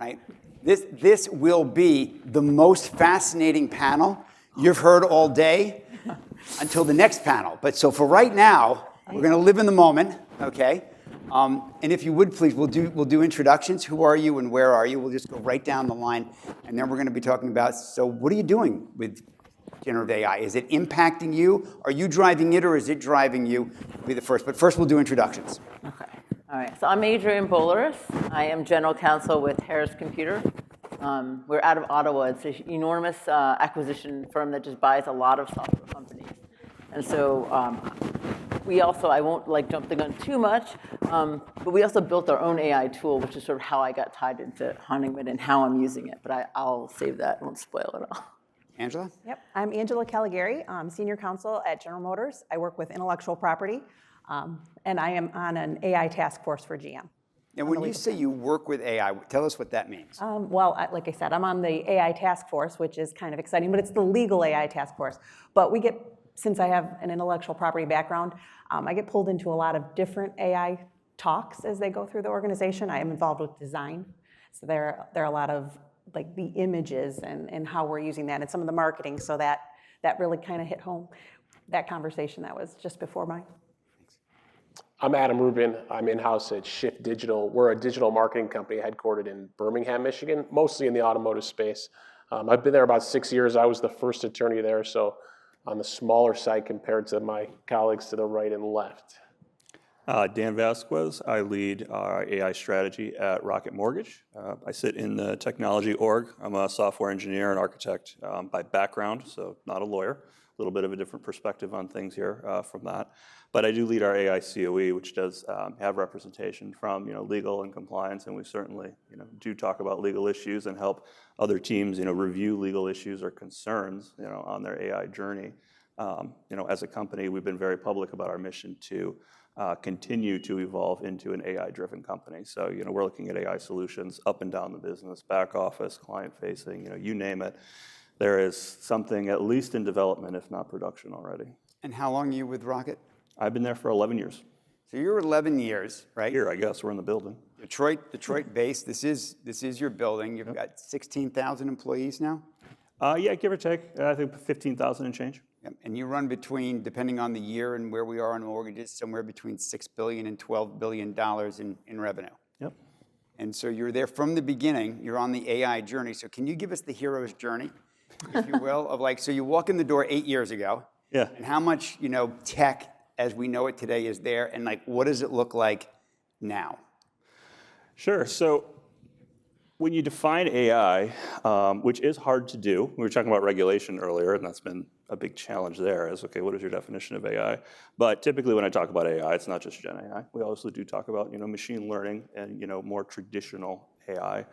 right? This will be the most fascinating panel you've heard all day until the next panel. But so for right now, we're going to live in the moment, okay? And if you would, please, we'll do introductions. Who are you and where are you? We'll just go right down the line. And then we're going to be talking about, so what are you doing with generative AI? Is it impacting you? Are you driving it, or is it driving you? We'll be the first. But first, we'll do introductions. Okay. All right. So I'm Adrienne Bolaris. I am general counsel with Harris Computer. We're out of Ottawa. It's an enormous acquisition firm that just buys a lot of software companies. And so we also, I won't jump the gun too much, but we also built our own AI tool, which is sort of how I got tied into Honeyman and how I'm using it. But I'll save that. I won't spoil it all. Angela? Yep, I'm Angela Caligari. I'm senior counsel at General Motors. I work with intellectual property, and I am on an AI task force for GM. And when you say you work with AI, tell us what that means. Like I said, I'm on the AI task force, which is kind of exciting, but it's the legal AI task force. But we get, since I have an intellectual property background, I get pulled into a lot of different AI talks as they go through the organization. I am involved with design, so there are a lot of the images and how we're using that and some of the marketing, so that really kind of hit home, that conversation that was just before mine. I'm Adam Rubin. I'm in-house at Shift Digital. We're a digital marketing company headquartered in Birmingham, Michigan, mostly in the automotive space. I've been there about 6 years. I was the first attorney there, so on the smaller side compared to my colleagues to the right and left. Dan Vasquez. I lead our AI strategy at Rocket Mortgage. I sit in the technology org. I'm a software engineer and architect by background, so not a lawyer. A little bit of a different perspective on things here from that. But I do lead our AI COE, which does have representation from legal and compliance, and we certainly do talk about legal issues and help other teams review legal issues or concerns on their AI journey. As a company, we've been very public about our mission to continue to evolve into an AI-driven company. So we're looking at AI solutions up and down the business, back office, client-facing, you name it. There is something at least in development, if not production already. And how long are you with Rocket? I've been there for 11 years. So you're 11 years, right? Here, I guess, we're in the building. Detroit based. This is your building. You've got 16,000 employees now? Yeah, give or take. I think 15,000 and change. Yep. And you run between, depending on the year and where we are on mortgages, somewhere between $6 billion and $12 billion in revenue. Yep. And so you're there from the beginning. You're on the AI journey. So can you give us the hero's journey, if you will, of so you walk in the door 8 years ago. Yeah. And how much tech as we know it today is there, and what does it look like now? Sure. So when you define AI, which is hard to do, we were talking about regulation earlier, and that's been a big challenge there, is, okay, what is your definition of AI? But typically when I talk about AI, it's not just Gen AI. We also do talk about, machine learning and, more traditional AI.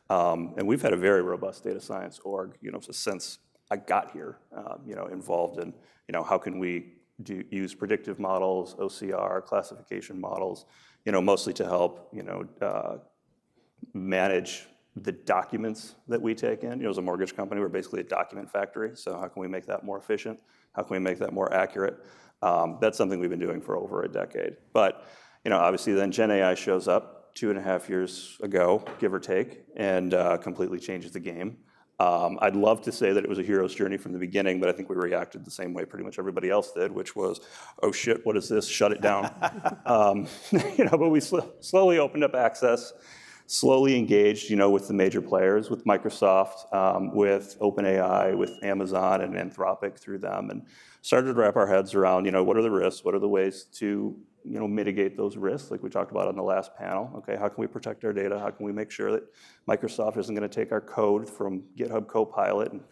And we've had a very robust data science org, since I got here, involved in, how can we use predictive models, OCR, classification models, mostly to help, manage the documents that we take in. As a mortgage company, we're basically a document factory. So how can we make that more efficient? How can we make that more accurate? That's something we've been doing for over a decade. But, obviously then Gen AI shows up 2.5 years ago, give or take, and completely changes the game. I'd love to say that it was a hero's journey from the beginning, but I think we reacted the same way pretty much everybody else did, which was, oh shit, what is this? Shut it down. But we slowly opened up access, slowly engaged, with the major players, with Microsoft, with OpenAI, with Amazon and Anthropic through them, and started to wrap our heads around, what are the risks? What are the ways to mitigate those risks, like we talked about on the last panel. Okay, how can we protect our data? How can we make sure that Microsoft isn't going to take our code from GitHub Copilot and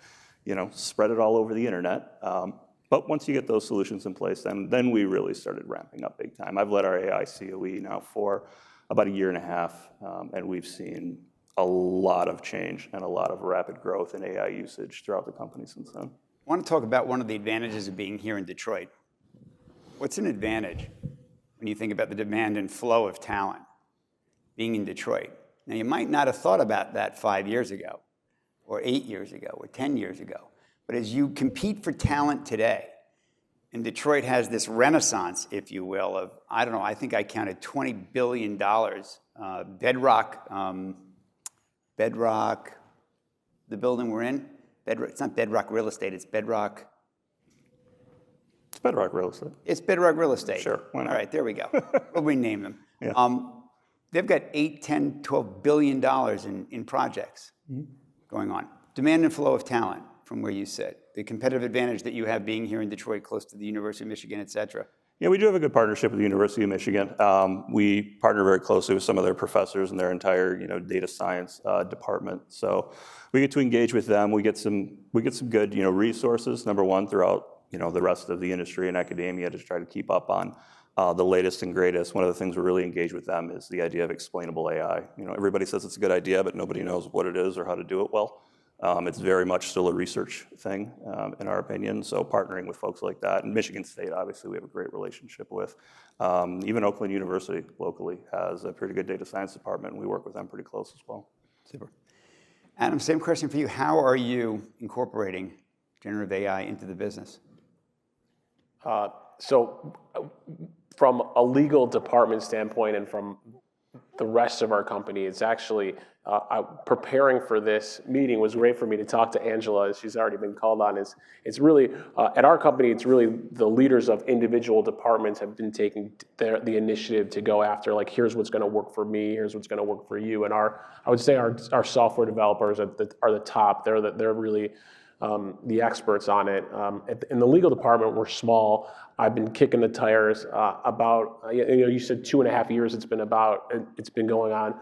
spread it all over the internet? But once you get those solutions in place, then we really started ramping up big time. I've led our AI COE now for about 1.5 years, and we've seen a lot of change and a lot of rapid growth in AI usage throughout the company since then. I want to talk about one of the advantages of being here in Detroit. What's an advantage when you think about the demand and flow of talent being in Detroit? Now, you might not have thought about that 5 years ago, or 8 years ago, or 10 years ago. But as you compete for talent today, and Detroit has this renaissance, if you will, of, I don't know, I think I counted $20 billion bedrock Bedrock, the building we're in? Bedrock, it's not Bedrock Real Estate, it's Bedrock. It's Bedrock Real Estate. It's Bedrock Real Estate. Sure, why not? All right, there we go. We'll rename them. Yeah. They've got $8, $10, $12 billion in projects going on. Demand and flow of talent from where you sit. The competitive advantage that you have being here in Detroit, close to the University of Michigan, et cetera. Yeah, we do have a good partnership with the University of Michigan. We partner very closely with some of their professors and their entire, data science department. So we get to engage with them. We get some good, resources. Number one, throughout, the rest of the industry and academia to try to keep up on the latest and greatest. One of the things we're really engaged with them is the idea of explainable AI. Everybody says it's a good idea, but nobody knows what it is or how to do it well. It's very much still a research thing, in our opinion, so partnering with folks like that. And Michigan State, obviously, we have a great relationship with. Even Oakland University locally has a pretty good data science department, and we work with them pretty close as well. Super. Adam, same question for you. How are you incorporating generative AI into the business? So from a legal department standpoint and from the rest of our company, it's actually preparing for this meeting was great for me to talk to Angela, as she's already been called on. It's really, at our company, it's really the leaders of individual departments have been taking the initiative to go after, like, here's what's going to work for me, here's what's going to work for you. And I would say our software developers are the top. They're really the experts on it. In the legal department, we're small. I've been kicking the tires about, you said 2.5 years it's been going on.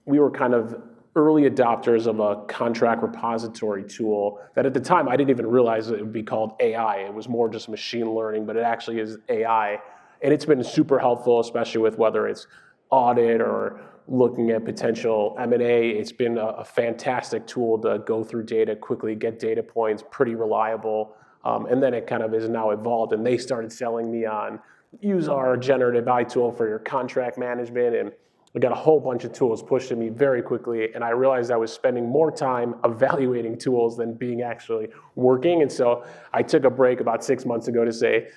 We were kind of early adopters of a contract repository tool that at the time I didn't even realize it would be called AI. It was more just machine learning, but it actually is AI. And it's been super helpful, especially with whether it's audit or looking at potential M&A. It's been a fantastic tool to go through data quickly, get data points, pretty reliable. And then it kind of is now evolved, and they started selling me on, use our generative AI tool for your contract management. And I got a whole bunch of tools pushed to me very quickly, and I realized I was spending more time evaluating tools than being actually working. And so I took a break about 6 months ago to say,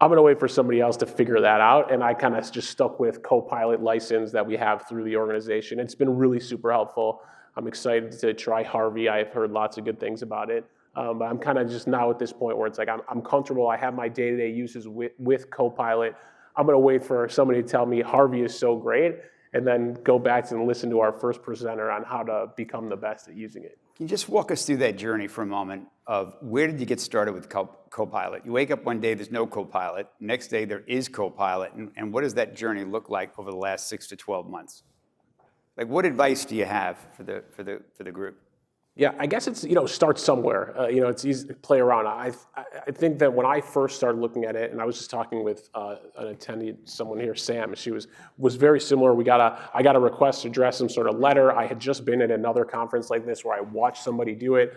I'm going to wait for somebody else to figure that out. And I kind of just stuck with Copilot license that we have through the organization. It's been really super helpful. I'm excited to try Harvey. I've heard lots of good things about it. But I'm kind of just now at this point where it's like I'm comfortable. I have my day-to-day uses with Copilot. I'm going to wait for somebody to tell me Harvey is so great, and then go back and listen to our first presenter on how to become the best at using it. Can you just walk us through that journey for a moment of where did you get started with Copilot? You wake up one day, there's no Copilot. Next day, there is Copilot. And what does that journey look like over the last 6 to 12 months? Like, what advice do you have for the group? Yeah, I guess it's, start somewhere. It's easy to play around. I think that when I first started looking at it, and I was just talking with an attendee, someone here, Sam, she was very similar. I got a request to draft some sort of letter. I had just been at another conference like this where I watched somebody do it.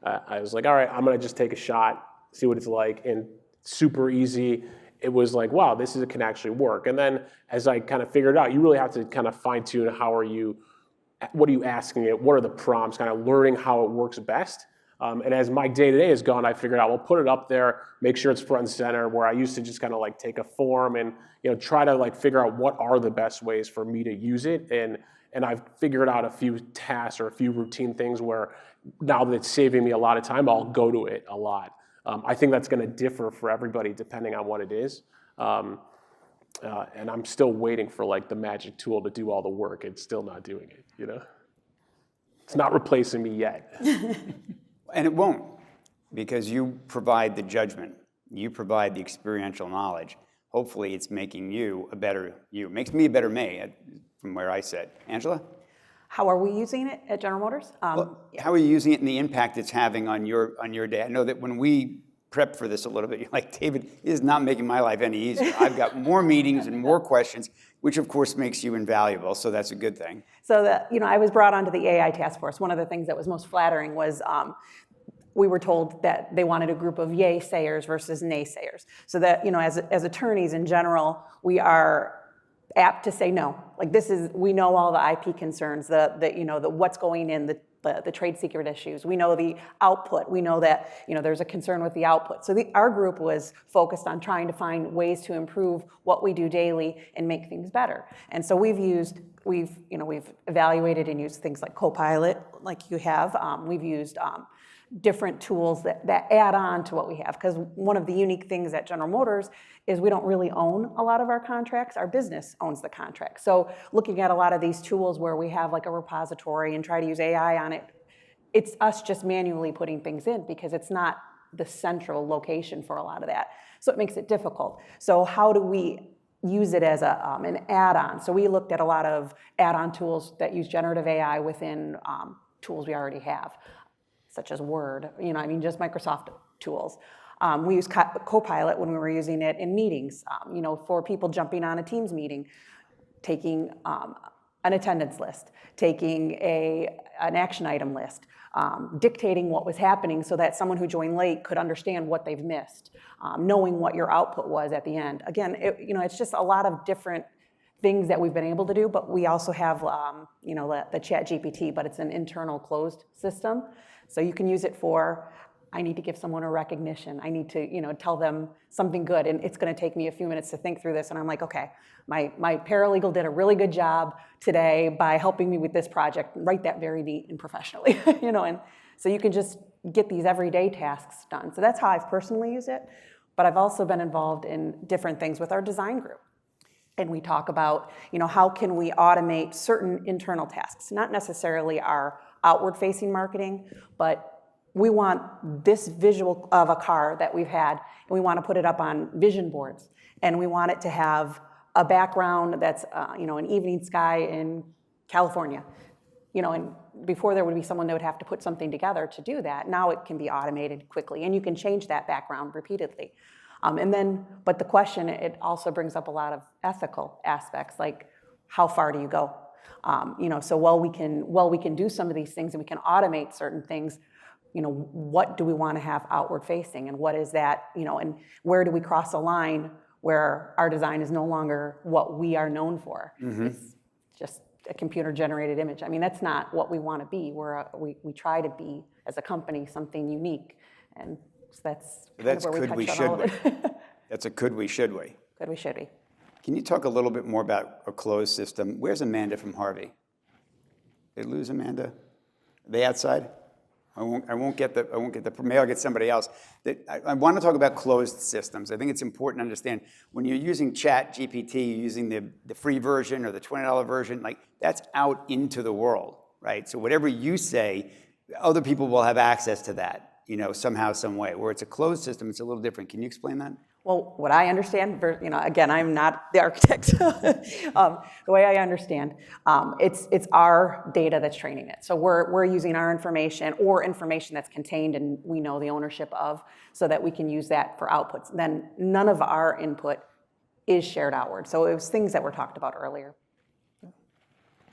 I was like, all right, I'm going to just take a shot, see what it's like, and super easy. It was like, wow, this can actually work. And then as I kind of figured out, you really have to kind of fine tune what are you asking it? What are the prompts? Kind of learning how it works best. And as my day-to-day has gone, I figured out, well, put it up there, make sure it's front and center, where I used to just kind of like take a form and try to like figure out what are the best ways for me to use it. And I've figured out a few tasks or a few routine things where now that it's saving me a lot of time, I'll go to it a lot. I think that's going to differ for everybody depending on what it is. And I'm still waiting for like the magic tool to do all the work. It's still not doing it, It's not replacing me yet. And it won't, because you provide the judgment. You provide the experiential knowledge. Hopefully it's making you a better you. It makes me a better me from where I sit. Angela? How are we using it at General Motors? How are you using it and the impact it's having on your day? I know that when we prep for this a little bit, you're like, David, it is not making my life any easier. I've got more meetings and more questions, which of course makes you invaluable, so that's a good thing. So I was brought onto the AI task force. One of the things that was most flattering was we were told that they wanted a group of yay sayers versus naysayers. So that, as attorneys in general, we are apt to say no. Like we know all the IP concerns, the what's going in, the trade secret issues. We know the output. We know that there's a concern with the output. So our group was focused on trying to find ways to improve what we do daily and make things better. And so we've evaluated and used things like Copilot, like you have. We've used different tools that add on to what we have. Because one of the unique things at General Motors is we don't really own a lot of our contracts. Our business owns the contract. So looking at a lot of these tools where we have like a repository and try to use AI on it, it's us just manually putting things in because it's not the central location for a lot of that. So it makes it difficult. So how do we use it as an add-on? So we looked at a lot of add-on tools that use generative AI within tools we already have, such as Word, just Microsoft tools. We use Copilot when we were using it in meetings, for people jumping on a Teams meeting, taking an attendance list, taking an action item list, dictating what was happening so that someone who joined late could understand what they've missed, knowing what your output was at the end. Again, it's just a lot of different things that we've been able to do, but we also have, the Chat GPT, but it's an internal closed system. So you can use it for, I need to give someone a recognition. I need to, tell them something good, and it's going to take me a few minutes to think through this. And I'm like, okay, my paralegal did a really good job today by helping me with this project. Write that very neat and professionally, And so you can just get these everyday tasks done. So that's how I've personally used it. But I've also been involved in different things with our design group. And we talk about, how can we automate certain internal tasks, not necessarily our outward-facing marketing, but we want this visual of a car that we've had, and we want to put it up on vision boards, and we want it to have a background that's, an evening sky in California, and before there would be someone that would have to put something together to do that. Now it can be automated quickly, and you can change that background repeatedly. But the question, it also brings up a lot of ethical aspects, like how far do you go? So while we can do some of these things and we can automate certain things, what do we want to have outward facing, and what is that, and where do we cross a line where our design is no longer what we are known for? Mm-hmm. It's just a computer generated image. That's not what we want to be. We try to be, as a company, something unique, and so that's where we touch on all of it. That's a could we, should we. Could we, should we. Can you talk a little bit more about a closed system? Where's Amanda from Harvey? Did they lose Amanda? Are they outside? I won't get the, maybe I'll get somebody else. I want to talk about closed systems. I think it's important to understand when you're using Chat GPT, you're using the free version or the $20 version, like that's out into the world, right? So whatever you say, other people will have access to that, somehow, some way. Where it's a closed system, it's a little different. Can you explain that? Well, what I understand, again, I'm not the architect. The way I understand, it's our data that's training it. So we're using our information or information that's contained and we know the ownership of, so that we can use that for outputs. Then none of our input is shared outward. So it was things that were talked about earlier.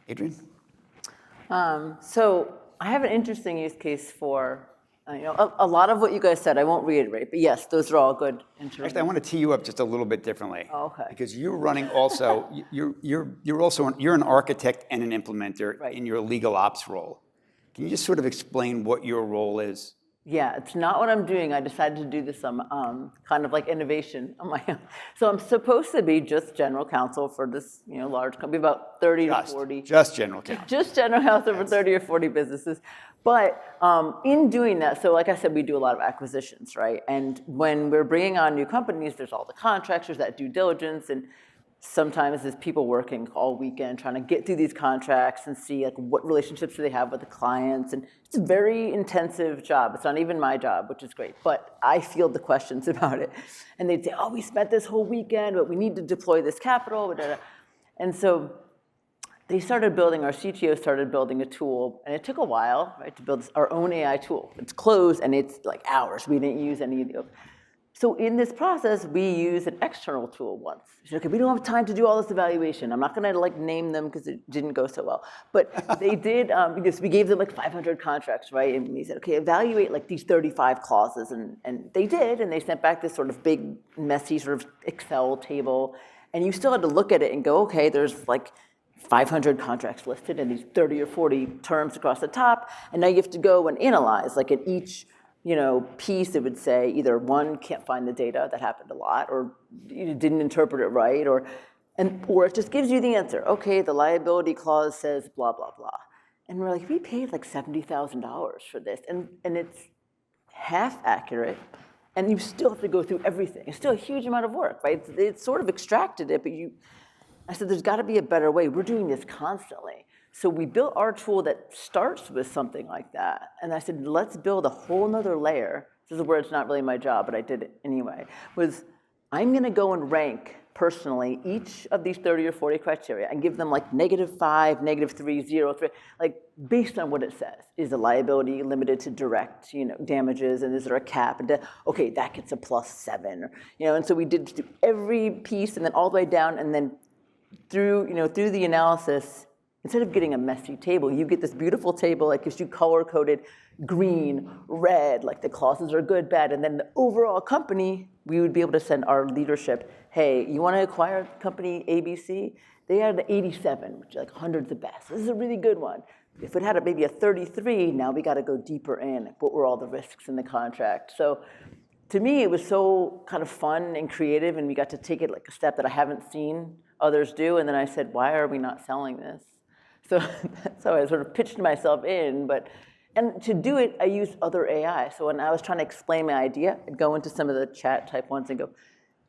Adrian? So I have an interesting use case for. A lot of what you guys said, I won't reiterate, but yes, those are all good. Actually, I want to tee you up just a little bit differently. Oh, okay. Because you're running also, you're an architect and an implementer in your legal ops role. Can you just sort of explain what your role is? Yeah, it's not what I'm doing. I decided to do this kind of like innovation on my own. So I'm supposed to be just general counsel for this large company, about 30 to 40. Just general counsel. Just general counsel for 30 or 40 businesses. But in doing that, so like I said, we do a lot of acquisitions, right? And when we're bringing on new companies, there's all the contracts, there's that due diligence, and sometimes there's people working all weekend trying to get through these contracts and see like what relationships do they have with the clients. And it's a very intensive job. It's not even my job, which is great, but I field the questions about it. And they'd say, oh, we spent this whole weekend, but we need to deploy this capital. And so our CTO started building a tool, and it took a while, right, to build our own AI tool. It's closed, and it's like hours. We didn't use any of the. So in this process, we used an external tool once. We said, okay, we don't have time to do all this evaluation. I'm not going to name them because it didn't go so well. But they did, because we gave them 500 contracts, right? And we said, okay, evaluate these 35 clauses. And they did, and they sent back this sort of big, messy sort of Excel table. And you still had to look at it and go, okay, there's 500 contracts listed and these 30 or 40 terms across the top, and now you have to go and analyze, like in each piece it would say either one, can't find the data, that happened a lot, or you didn't interpret it right, or it just gives you the answer. Okay, the liability clause says blah, blah, blah. And we're like, we paid like $70,000 for this, and it's half accurate, and you still have to go through everything. It's still a huge amount of work, right? It's sort of extracted it, but I said, there's got to be a better way. We're doing this constantly. So we built our tool that starts with something like that. And I said, let's build a whole nother layer. This is where it's not really my job, but I did it anyway. I'm going to go and rank personally each of these 30 or 40 criteria and give them like -5, -3, 0, 3, like based on what it says. Is the liability limited to direct damages, and is there a cap? And okay, that gets a +7. And so we did do every piece and then all the way down, and then through the analysis, instead of getting a messy table, you get this beautiful table that gives you color-coded green, red, like the clauses are good, bad, and then the overall company, we would be able to send our leadership, hey, you want to acquire company ABC? They had an 87, which is like hundreds of best. This is a really good one. If it had maybe a 33, now we got to go deeper in. What were all the risks in the contract? So to me, it was so kind of fun and creative, and we got to take it like a step that I haven't seen others do. And then I said, why are we not selling this? So that's how I sort of pitched myself in. And to do it, I used other AI. So when I was trying to explain my idea, I'd go into some of the chat type ones and go,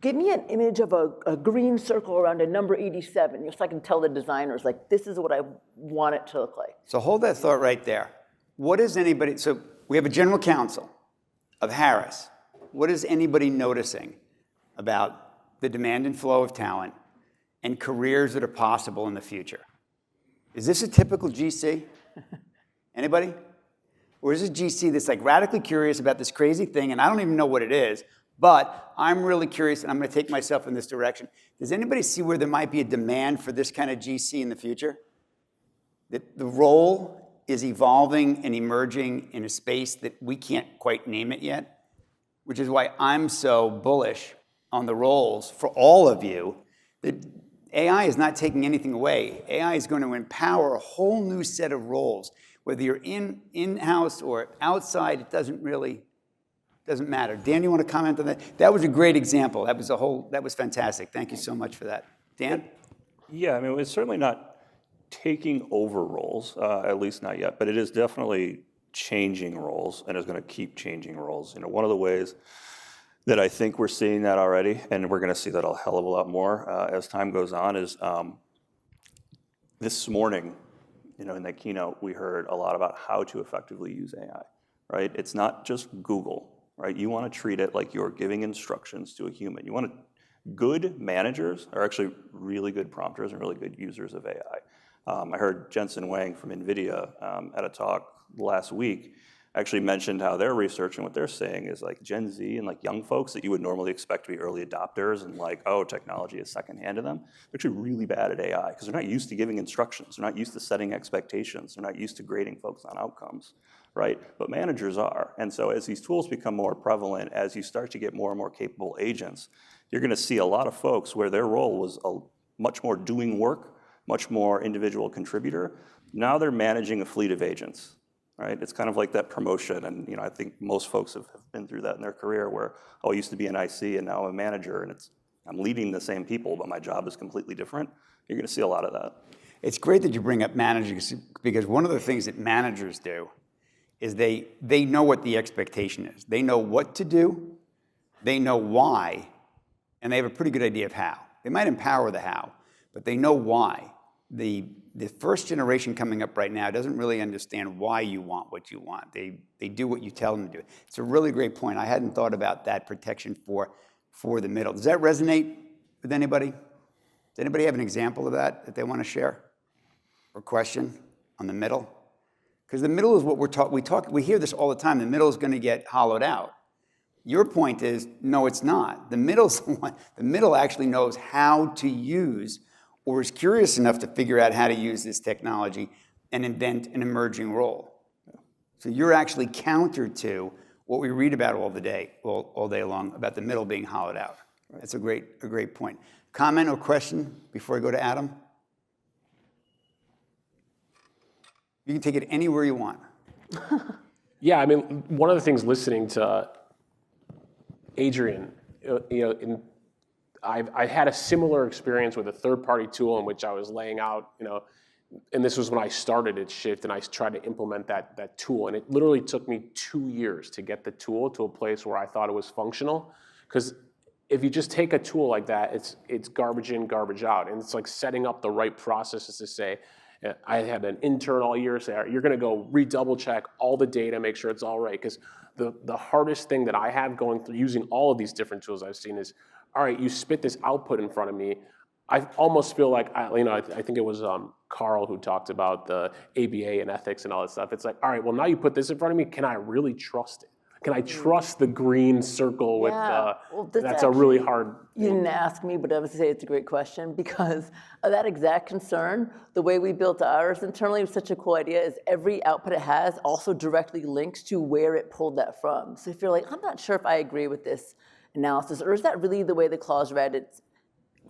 give me an image of a green circle around a number 87, so I can tell the designers, like, this is what I want it to look like. So hold that thought right there. So we have a general counsel of Harris. What is anybody noticing about the demand and flow of talent and careers that are possible in the future? Is this a typical GC? Anybody? Or is this GC that's like radically curious about this crazy thing, and I don't even know what it is, but I'm really curious and I'm going to take myself in this direction? Does anybody see where there might be a demand for this kind of GC in the future? That the role is evolving and emerging in a space that we can't quite name it yet, which is why I'm so bullish on the roles for all of you, that AI is not taking anything away. AI is going to empower a whole new set of roles. Whether you're in-house or outside, it doesn't matter. Dan, you want to comment on that? That was a great example. That was fantastic. Thank you so much for that. Dan? Yeah, I mean, it's certainly not taking over roles, at least not yet, but it is definitely changing roles and is going to keep changing roles. One of the ways that I think we're seeing that already, and we're going to see that a hell of a lot more as time goes on, is this morning, in that keynote, we heard a lot about how to effectively use AI, right? It's not just Google, right? You want to treat it like you're giving instructions to a human. Good managers are actually really good prompters and really good users of AI. I heard Jensen Huang from NVIDIA at a talk last week actually mentioned how their research and what they're saying is like Gen Z and like young folks that you would normally expect to be early adopters and like, oh, technology is secondhand to them. They're actually really bad at AI because they're not used to giving instructions. They're not used to setting expectations. They're not used to grading folks on outcomes, right? But managers are. And so as these tools become more prevalent, as you start to get more and more capable agents, you're going to see a lot of folks where their role was much more doing work, much more individual contributor. Now they're managing a fleet of agents. Right? It's kind of like that promotion, and I think most folks have been through that in their career where, I used to be an IC and now I'm a manager, and I'm leading the same people, but my job is completely different. You're going to see a lot of that. It's great that you bring up managers, because one of the things that managers do is they know what the expectation is. They know what to do, they know why, and they have a pretty good idea of how. They might empower the how, but they know why. The first generation coming up right now doesn't really understand why you want what you want. They do what you tell them to do. It's a really great point. I hadn't thought about that protection for the middle. Does that resonate with anybody? Does anybody have an example of that they want to share? Or question on the middle? Because the middle is what we hear this all the time. The middle is going to get hollowed out. Your point is, no, it's not. The middle's the one. The middle actually knows how to use, or is curious enough to figure out how to use this technology and invent an emerging role. So you're actually counter to what we read about all day long about the middle being hollowed out. That's a great point. Comment or question before I go to Adam? You can take it anywhere you want. Yeah, I mean, one of the things listening to Adrian, I had a similar experience with a third-party tool in which I was laying out, and this was when I started at Shift, and I tried to implement that tool, and it literally took me 2 years to get the tool to a place where I thought it was functional, because if you just take a tool like that, it's garbage in, garbage out, and it's like setting up the right processes to say, I had an intern all year say, you're going to go redouble check all the data, make sure it's all right, because the hardest thing that I have going through using all of these different tools I've seen is, all right, you spit this output in front of me. I almost feel like, I think it was Carl who talked about the ABA and ethics and all that stuff. It's like, all right, well, now you put this in front of me. Can I really trust it? Can I trust the green circle with that's a really hard. You didn't ask me, but I would say it's a great question because of that exact concern. The way we built ours internally was such a cool idea is every output it has also directly links to where it pulled that from. So if you're like, I'm not sure if I agree with this analysis, or is that really the way the clause read?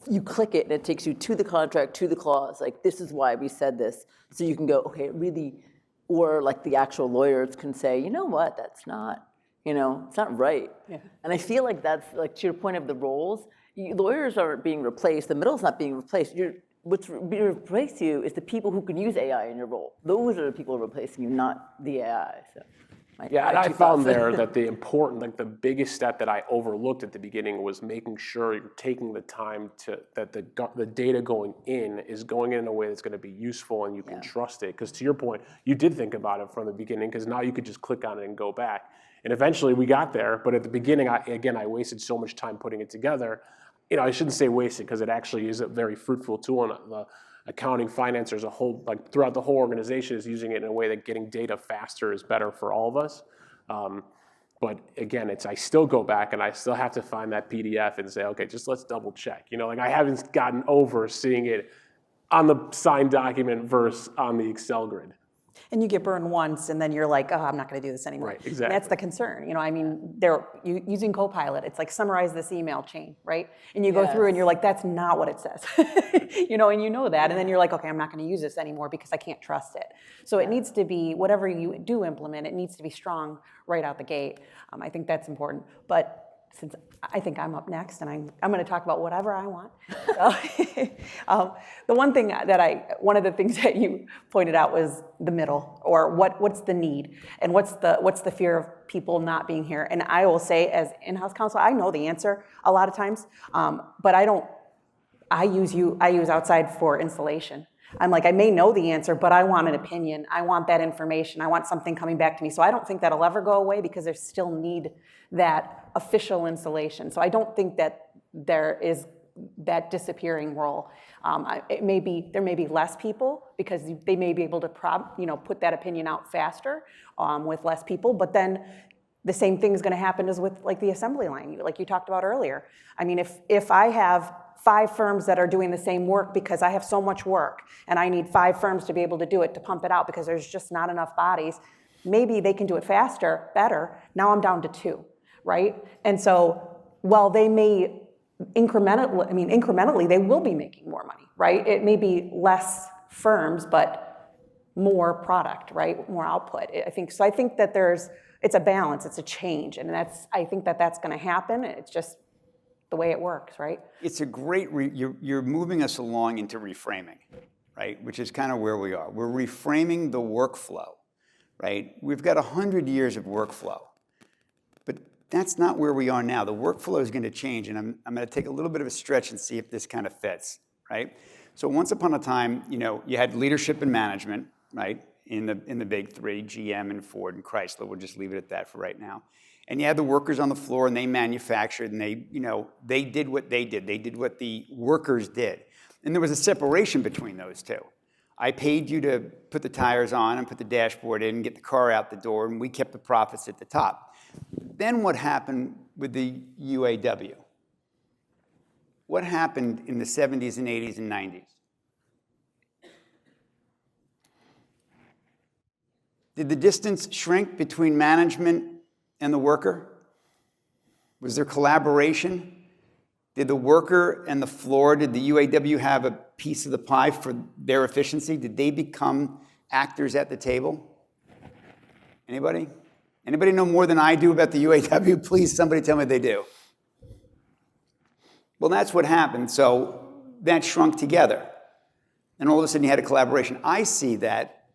You click it and it takes you to the contract, to the clause, like this is why we said this. So you can go, okay, really, or like the actual lawyers can say, you know what, that's not, it's not right. Yeah. And I feel like that's, like to your point of the roles, lawyers aren't being replaced, the middle's not being replaced. What's being replaced you is the people who can use AI in your role. Those are the people replacing you, not the AI. So. Yeah, and I found there that the biggest step that I overlooked at the beginning was making sure you're taking the time that the data going in is going in a way that's going to be useful and you can trust it. Because to your point, you did think about it from the beginning because now you could just click on it and go back. And eventually we got there, but at the beginning, I wasted so much time putting it together. I shouldn't say wasted because it actually is a very fruitful tool, and the accounting, finance as a whole, like throughout the whole organization is using it in a way that getting data faster is better for all of us. But again, I still go back and I still have to find that PDF and say, okay, just let's double check. I haven't gotten over seeing it on the signed document versus on the Excel grid. And you get burned once, and then you're like, oh, I'm not going to do this anymore. Right, exactly. And that's the concern. They're using Copilot. It's like summarize this email chain, right? And you go through, and you're like, that's not what it says. And you know that, and then you're like, okay, I'm not going to use this anymore because I can't trust it. So it needs to be, whatever you do implement, it needs to be strong right out the gate. I think that's important. But since I think I'm up next, and I'm going to talk about whatever I want. One of the things that you pointed out was the middle, or what's the need, and what's the fear of people not being here. And I will say, as in-house counsel, I know the answer a lot of times, but I use outside for installation. I'm like, I may know the answer, but I want an opinion. I want that information. I want something coming back to me. So I don't think that'll ever go away because there's still need that official installation. So I don't think that there is that disappearing role. There may be less people because they may be able to put that opinion out faster with less people. But then the same thing is going to happen as with like the assembly line, like you talked about earlier. I mean, if I have 5 firms that are doing the same work because I have so much work and I need 5 firms to be able to do it, to pump it out because there's just not enough bodies, maybe they can do it faster, better. Now I'm down to 2, right? And so while they may incrementally, they will be making more money, right? It may be less firms, but more product, right? More output. I think that it's a balance, it's a change. And I think that's going to happen. It's just the way it works, right? It's a great, you're moving us along into reframing, right? Which is kind of where we are. We're reframing the workflow, right? We've got 100 years of workflow, but that's not where we are now. The workflow is going to change, and I'm going to take a little bit of a stretch and see if this kind of fits, right? So once upon a time, you had leadership and management, right? In the big 3, GM and Ford and Chrysler. We'll just leave it at that for right now. And you had the workers on the floor, and they manufactured, and they did what they did. They did what the workers did. And there was a separation between those two. I paid you to put the tires on and put the dashboard in and get the car out the door, and we kept the profits at the top. Then what happened with the UAW? What happened in the 70s and 80s and 90s? Did the distance shrink between management and the worker? Was there collaboration? Did the worker and the floor, did the UAW have a piece of the pie for their efficiency? Did they become actors at the table? Anybody? Anybody know more than I do about the UAW? Please, somebody tell me they do. Well, that's what happened. So that shrunk together. And all of a sudden you had a collaboration. I see that.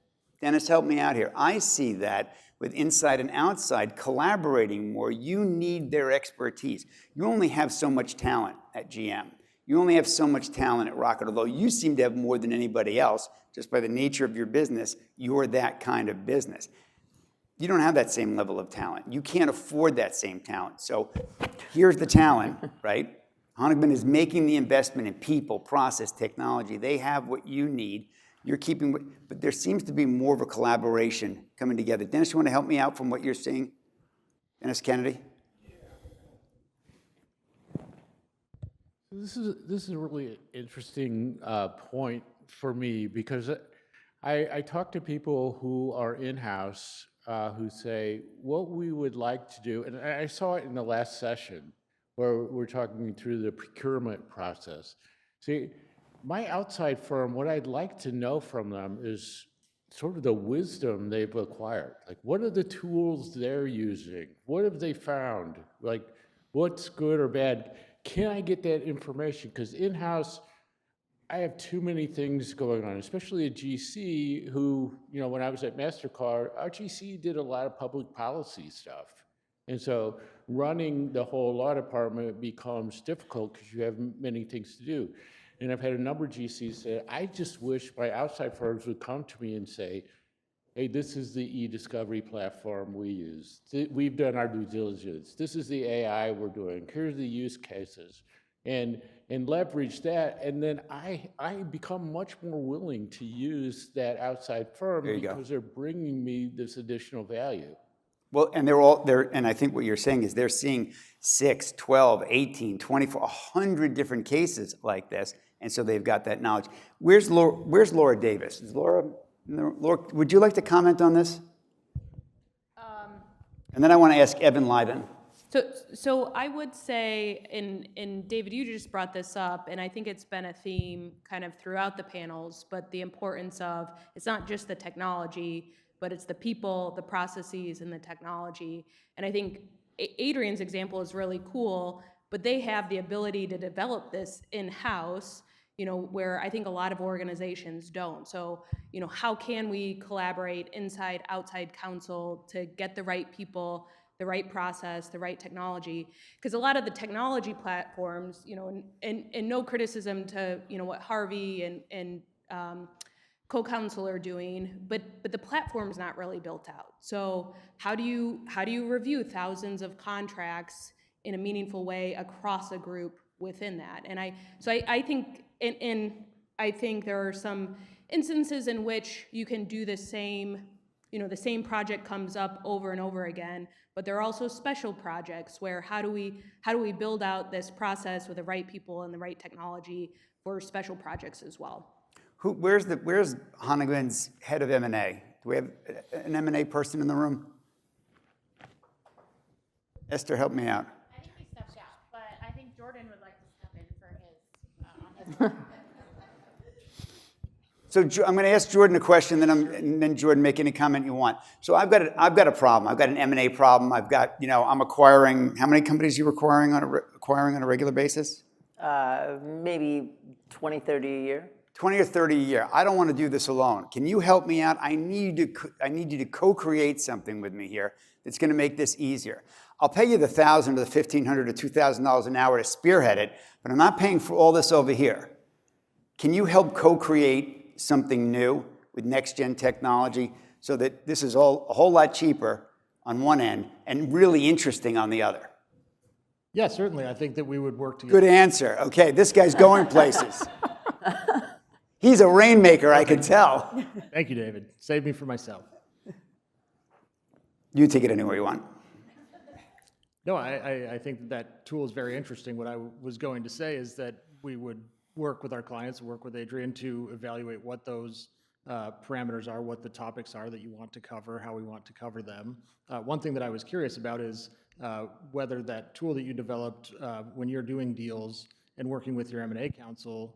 Dennis, help me out here. I see that with inside and outside collaborating more. You need their expertise. You only have so much talent at GM. You only have so much talent at Rocket, although you seem to have more than anybody else. Just by the nature of your business, you're that kind of business. You don't have that same level of talent. You can't afford that same talent. So here's the talent, right? Honigman is making the investment in people, process, technology. They have what you need. You're keeping, but there seems to be more of a collaboration coming together. Dennis, you want to help me out from what you're seeing? Dennis Kennedy? This is a really interesting point for me because I talk to people who are in-house who say, what we would like to do, and I saw it in the last session where we're talking through the procurement process. See, my outside firm, what I'd like to know from them is sort of the wisdom they've acquired. Like, what are the tools they're using? What have they found? Like, what's good or bad? Can I get that information? Because in-house, I have too many things going on, especially at GC, who, you know, when I was at MasterCard, our GC did a lot of public policy stuff. And so running the whole law department becomes difficult because you have many things to do. And I've had a number of GCs say, I just wish my outside firms would come to me and say, hey, this is the e-discovery platform we use. We've done our due diligence. This is the AI we're doing. Here's the use cases. And leverage that, and then I become much more willing to use that outside firm because they're bringing me this additional value. Well, and and I think what you're saying is they're seeing 6, 12, 18, 24, 100 different cases like this, and so they've got that knowledge. Where's Laura Davis? Is Laura, would you like to comment on this? And then I want to ask Evan Liven. So I would say, and David, you just brought this up, and I think it's been a theme kind of throughout the panels, but the importance of, it's not just the technology, but it's the people, the processes, and the technology. And I think Adrian's example is really cool, but they have the ability to develop this in-house, you know, where I think a lot of organizations don't. So, you know, how can we collaborate inside, outside counsel to get the right people, the right process, the right technology? Because a lot of the technology platforms, you know, and no criticism to, you know, what Harvey and co-counsel are doing, but the platform's not really built out. So how do you review thousands of contracts in a meaningful way across a group within that? And I think, and I think there are some instances in which you can do the same, you know, the same project comes up over and over again, but there are also special projects where how do we build out this process with the right people and the right technology for special projects as well? Where's Honigman's head of M&A? Do we have an M&A person in the room? Esther, help me out. I think he stepped out, but I think Jordan would like to step in for his. So I'm going to ask Jordan a question, and then Jordan, make any comment you want. So I've got a problem. I've got an M&A problem. I've got, you know, I'm acquiring. How many companies are you acquiring on a regular basis? Maybe 20, 30 a year. 20 or 30 a year. I don't want to do this alone. Can you help me out? I need you to co-create something with me here that's going to make this easier. I'll pay you the $1,000 or the $1,500 or $2,000 an hour to spearhead it, but I'm not paying for all this over here. Can you help co-create something new with next-gen technology so that this is all a whole lot cheaper on one end and really interesting on the other? Yeah, certainly. I think that we would work together. Good answer. Okay, this guy's going places. He's a rainmaker, I can tell. Thank you, David. Save me for myself. You take it anywhere you want. No, I think that tool is very interesting. What I was going to say is that we would work with our clients, work with Adrian to evaluate what those parameters are, what the topics are that you want to cover, how we want to cover them. One thing that I was curious about is whether that tool that you developed when you're doing deals and working with your M&A counsel,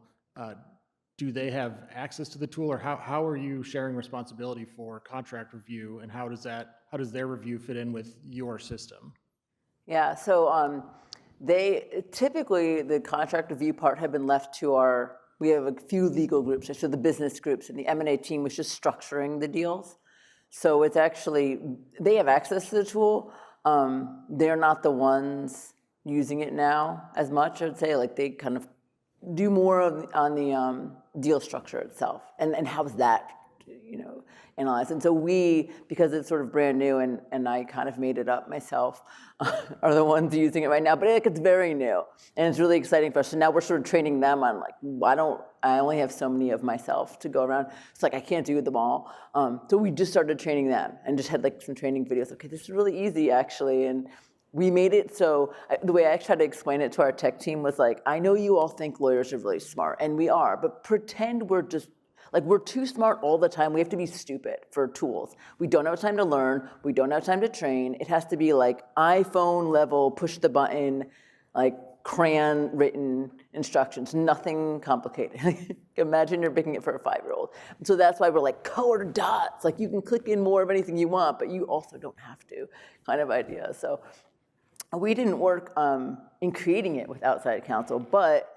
do they have access to the tool, or how are you sharing responsibility for contract review, and how does their review fit in with your system? Yeah, so typically the contract review part had been left to we have a few legal groups, so the business groups, and the M&A team was just structuring the deals. So it's actually, they have access to the tool. They're not the ones using it now as much, I would say. Like, they kind of do more on the deal structure itself, and how's that, analyzed. And so we, because it's sort of brand new, and I kind of made it up myself, are the ones using it right now. But it's very new, and it's really exciting for us. So now we're sort of training them on, like, I only have so many of myself to go around. It's like I can't do them all. So we just started training them, and just had like some training videos. Okay, this is really easy actually, and we made it so, the way I tried to explain it to our tech team was like, I know you all think lawyers are really smart, and we are, but pretend we're just, like, we're too smart all the time. We have to be stupid for tools. We don't have time to learn. We don't have time to train. It has to be like iPhone level, push the button, like crayon written instructions, nothing complicated. Imagine you're making it for a 5-year-old. So that's why we're like color dots. Like, you can click in more of anything you want, but you also don't have to, kind of idea. So we didn't work in creating it with outside counsel, but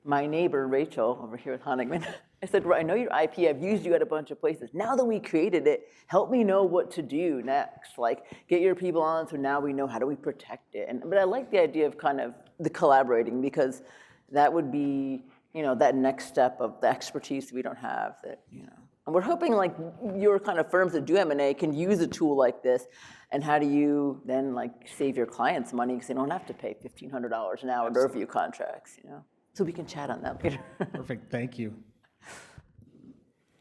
my neighbor, Rachel, over here with Honigman, I said, I know your IP, I've used you at a bunch of places. Now that we created it, help me know what to do next. Like, get your people on, so now we know how do we protect it. But I like the idea of kind of the collaborating, because that would be, that next step of the expertise we don't have that, And we're hoping, like, your kind of firms that do M&A can use a tool like this. And how do you then, like, save your clients money, because they don't have to pay $1,500 an hour to review contracts, So we can chat on that later. Perfect, thank you.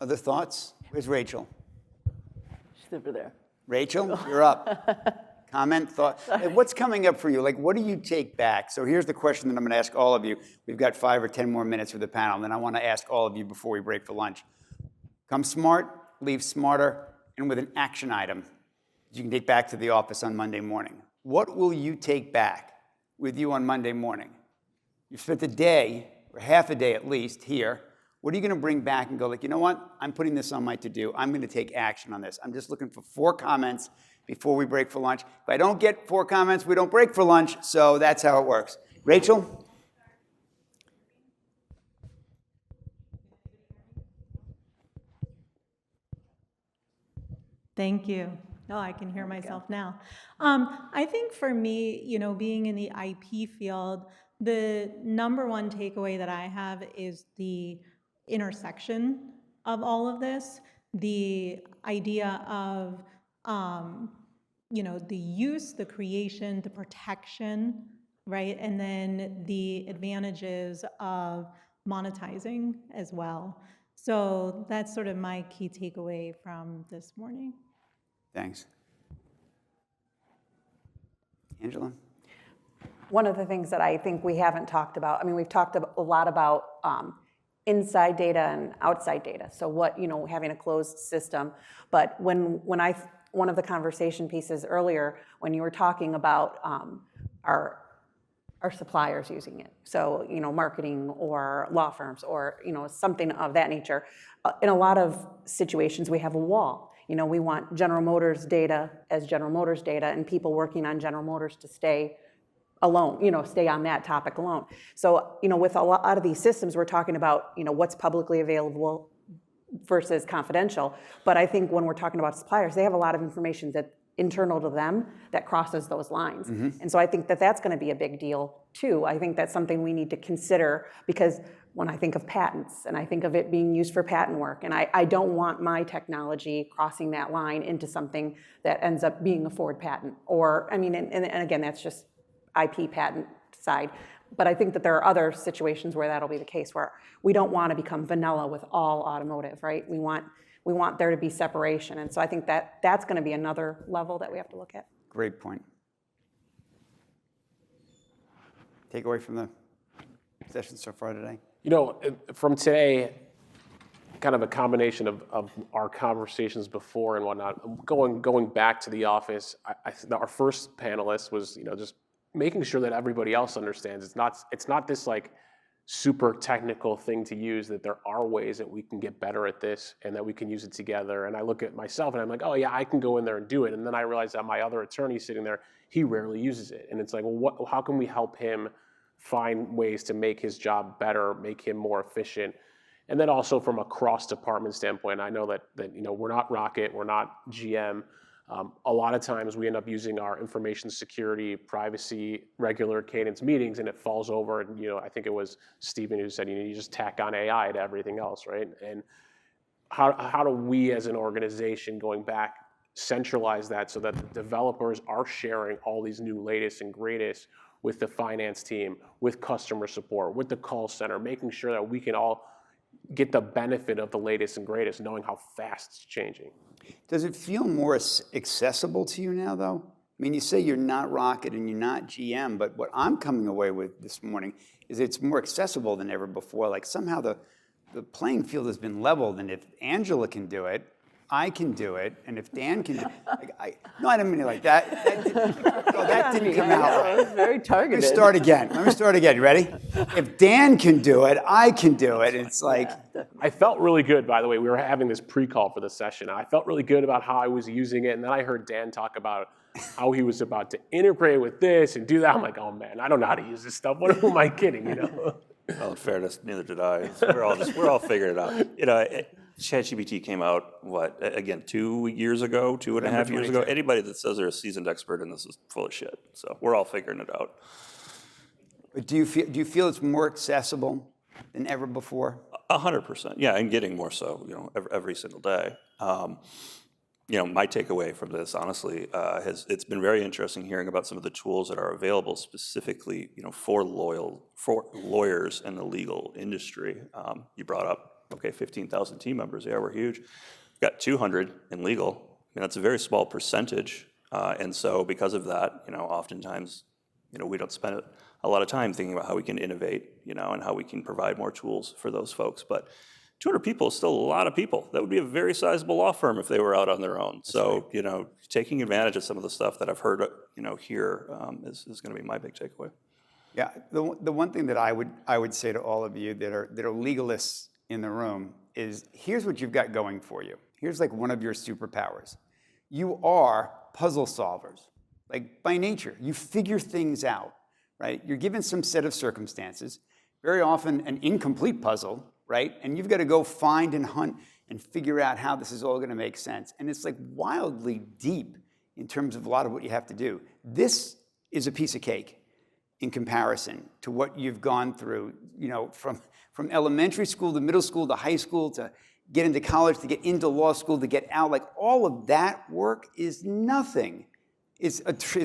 Other thoughts? Where's Rachel? She's over there. Rachel, you're up. Comment, thought. Hey, what's coming up for you? Like, what do you take back? So here's the question that I'm going to ask all of you. We've got 5 or 10 more minutes for the panel, and then I want to ask all of you before we break for lunch. Come smart, leave smarter, and with an action item that you can take back to the office on Monday morning. What will you take back with you on Monday morning? You've spent a day, or half a day at least, here. What are you going to bring back and go like, you know what? I'm putting this on my to-do. I'm going to take action on this. I'm just looking for 4 comments before we break for lunch. If I don't get 4 comments, we don't break for lunch. So that's how it works. Rachel? Thank you. Oh, I can hear myself now. I think for me, being in the IP field, the number one takeaway that I have is the intersection of all of this, the idea of, the use, the creation, the protection, right? And then the advantages of monetizing as well. So that's sort of my key takeaway from this morning. Thanks. Angela? One of the things that I think we haven't talked about, we've talked a lot about inside data and outside data. So what, having a closed system. But one of the conversation pieces earlier, when you were talking about our suppliers using it. So, marketing or law firms or, something of that nature. In a lot of situations, we have a wall. We want General Motors data as General Motors data, and people working on General Motors to stay alone, stay on that topic alone. So, with a lot of these systems, we're talking about, what's publicly available versus confidential. But I think when we're talking about suppliers, they have a lot of information that internal to them that crosses those lines. Mm-hmm. And so I think that that's going to be a big deal too. I think that's something we need to consider, because when I think of patents and I think of it being used for patent work, and I don't want my technology crossing that line into something that ends up being a forward patent, or, and again, that's just IP patent side. But I think that there are other situations where that'll be the case, where we don't want to become vanilla with all automotive, right? We want there to be separation. And so I think that that's going to be another level that we have to look at. Great point. Take away from the session so far today? From today, kind of a combination of our conversations before and whatnot, going back to the office, our first panelist was, just making sure that everybody else understands it's not this like super technical thing to use, that there are ways that we can get better at this and that we can use it together. And I look at myself and I'm like, oh yeah, I can go in there and do it. And then I realize that my other attorney sitting there, he rarely uses it. And it's like, well, how can we help him find ways to make his job better, make him more efficient? And then also from a cross-department standpoint, I know that we're not Rocket, we're not GM. A lot of times we end up using our information security, privacy, regular cadence meetings, and it falls over. And I think it was Stephen who said, you just tack on AI to everything else, right? And how do we as an organization, going back, centralize that so that the developers are sharing all these new latest and greatest with the finance team, with customer support, with the call center, making sure that we can all get the benefit of the latest and greatest, knowing how fast it's changing. Does it feel more accessible to you now, though? I mean, you say you're not Rocket and you're not GM, but what I'm coming away with this morning is it's more accessible than ever before. Like somehow the playing field has been leveled, and if Angela can do it, I can do it, and if Dan can do it, no, I didn't mean it like that. That didn't come out right. That was very targeted. Let me start again. You ready? If Dan can do it, I can do it. It's like... I felt really good, by the way. We were having this pre-call for the session. I felt really good about how I was using it, and then I heard Dan talk about how he was about to integrate with this and do that. I'm like, oh man, I don't know how to use this stuff. Who am I kidding, Well, in fairness, neither did I. We're all figuring it out. ChatGPT came out, 2 years ago, 2.5 years ago? Anybody that says they're a seasoned expert in this is full of shit. So we're all figuring it out. But do you feel it's more accessible than ever before? 100%, yeah, and getting more so, every single day. My takeaway from this, honestly, it's been very interesting hearing about some of the tools that are available specifically, for lawyers in the legal industry. You brought up, 15,000 team members. Yeah, we're huge. We've got 200 in legal. That's a very small percentage. And so because of that, oftentimes, we don't spend a lot of time thinking about how we can innovate, and how we can provide more tools for those folks. But 200 people is still a lot of people. That would be a very sizable law firm if they were out on their own. That's so, right. Taking advantage of some of the stuff that I've heard, here is going to be my big takeaway. Yeah, the one thing that I would say to all of you that are legalists in the room is, here's what you've got going for you. Here's like one of your superpowers. You are puzzle solvers. Like by nature, you figure things out, right? You're given some set of circumstances, very often an incomplete puzzle, right? And you've got to go find and hunt and figure out how this is all going to make sense. And it's like wildly deep in terms of a lot of what you have to do. This is a piece of cake in comparison to what you've gone through, from elementary school to middle school to high school to get into college, to get into law school, to get out. Like all of that work is nothing. It's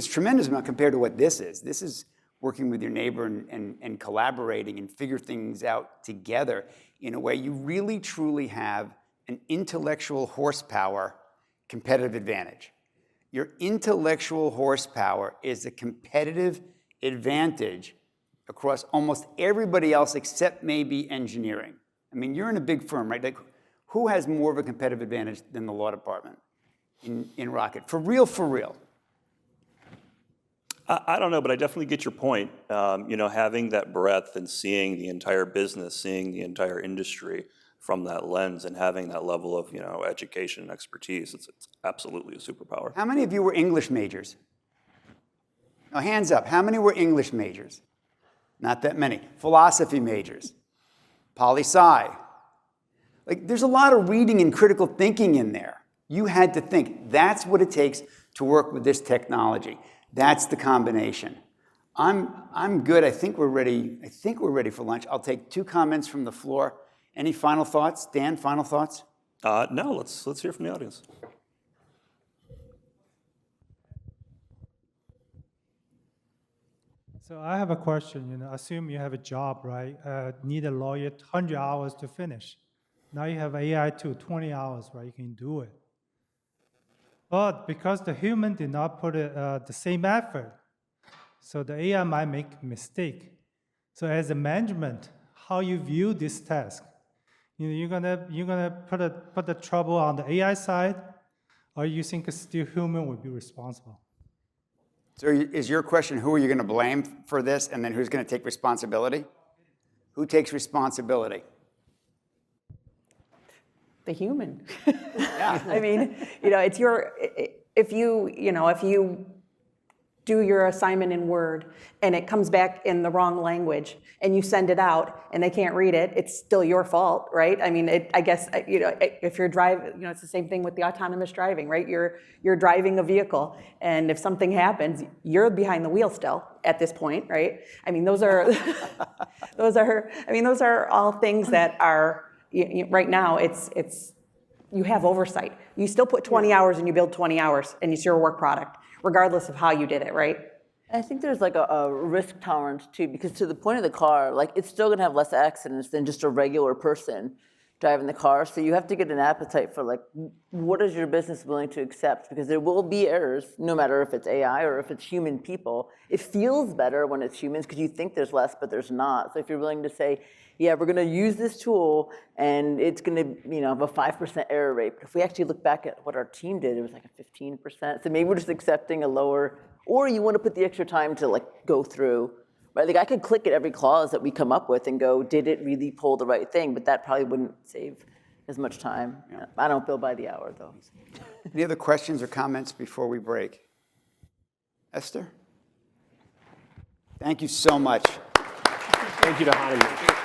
tremendous amount compared to what this is. This is working with your neighbor and collaborating and figure things out together in a way you really truly have an intellectual horsepower competitive advantage. Your intellectual horsepower is a competitive advantage across almost everybody else except maybe engineering. I mean, you're in a big firm, right? Like, who has more of a competitive advantage than the law department in Rocket? For real. I don't know, but I definitely get your point. Having that breadth and seeing the entire business, seeing the entire industry from that lens, and having that level of education and expertise, it's absolutely a superpower. How many of you were English majors? Now, hands up. How many were English majors? Not that many. Philosophy majors, poli-sci. Like, there's a lot of reading and critical thinking in there. You had to think. That's what it takes to work with this technology. That's the combination. I'm good. I think we're ready for lunch. I'll take 2 comments from the floor. Any final thoughts? Dan, final thoughts? No, let's hear from the audience. So I have a question. Assume you have a job, right? Need a lawyer 100 hours to finish. Now you have AI tool, 20 hours, right? You can do it. But because the human did not put the same effort, so the AI might make a mistake. So as a management, how you view this task? You're gonna put the trouble on the AI side, or you think still human would be responsible? So is your question, who are you going to blame for this, and then who's going to take responsibility? Who takes responsibility? The human. I mean, it's if you do your assignment in Word and it comes back in the wrong language and you send it out and they can't read it, it's still your fault, right? I mean, I guess, if you're driving, it's the same thing with the autonomous driving, right? You're driving a vehicle, and if something happens, you're behind the wheel still at this point, right? I mean, those are those are all things that are, right now, it's you have oversight. You still put 20 hours and you build 20 hours, and it's your work product, regardless of how you did it, right? I think there's like a risk tolerance too, because to the point of the car, like it's still gonna have less accidents than just a regular person driving the car. So you have to get an appetite for like, what is your business willing to accept? Because there will be errors, no matter if it's AI or if it's human people. It feels better when it's humans because you think there's less, but there's not. So if you're willing to say, yeah, we're gonna use this tool and it's gonna have a 5% error rate. But if we actually look back at what our team did, it was like a 15%. So maybe we're just accepting a lower, or you wanna put the extra time to like go through, right? Like I could click at every clause that we come up with and go, did it really pull the right thing? But that probably wouldn't save as much time. Yeah. I don't bill by the hour though. Any other questions or comments before we break? Esther? Thank you so much. Thank you to Hani.